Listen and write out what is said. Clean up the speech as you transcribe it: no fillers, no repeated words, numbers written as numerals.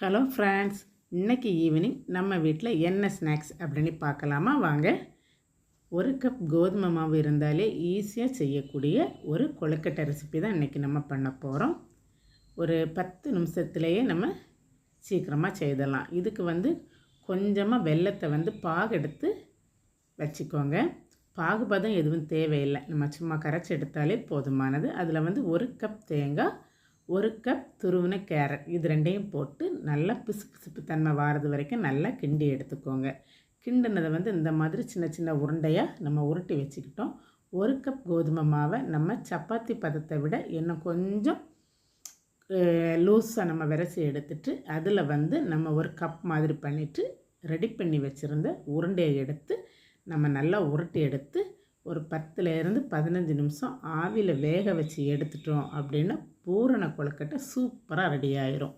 Hello friends, இன்றைக்கி evening நம்ம வீட்டில் என்ன ஸ்நாக்ஸ் அப்படின்னு பார்க்கலாமா? வாங்க. ஒரு கப் கோதுமை மாவு இருந்தாலே ஈஸியாக செய்யக்கூடிய ஒரு கொழுக்கட்டை ரெசிபி தான் இன்றைக்கி நம்ம பண்ண போகிறோம். ஒரு 10 நிமிஷத்துலேயே நம்ம சீக்கிரமாக செய்தலாம். இதுக்கு கொஞ்சமாக வெல்லத்தை பாகெடுத்து வச்சுக்கோங்க. பாகுபதம் எதுவும் தேவையில்லை, நம்ம சும்மா கரைச்சி எடுத்தாலே போதுமானது. அதில் 1 கப் தேங்காய், 1 கப் துருவின கேரட், இது ரெண்டையும் போட்டு நல்லா பிசுப்பு தன்மை வாரது வரைக்கும் நல்லா கிண்டி எடுத்துக்கோங்க. கிண்டினதை இந்த மாதிரி சின்ன சின்ன உருண்டையாக நம்ம உருட்டி வச்சுக்கிட்டோம். 1 கப் கோதுமை மாவை நம்ம சப்பாத்தி பதத்தை விட இன்னும் கொஞ்சம் லூஸாக நம்ம விரைச்சி எடுத்துட்டு அதில் நம்ம ஒரு கப் மாதிரி பண்ணிவிட்டு ரெடி பண்ணி வச்சுருந்த உருண்டையை எடுத்து நம்ம நல்லா உருட்டி எடுத்து ஒரு 10லேருந்து 15 நிமிஷம் ஆவியில் வேக வச்சு எடுத்துட்டோம் அப்படின்னா பூரண கொழுக்கட்டை சூப்பராக ரெடி ஆயிரும்.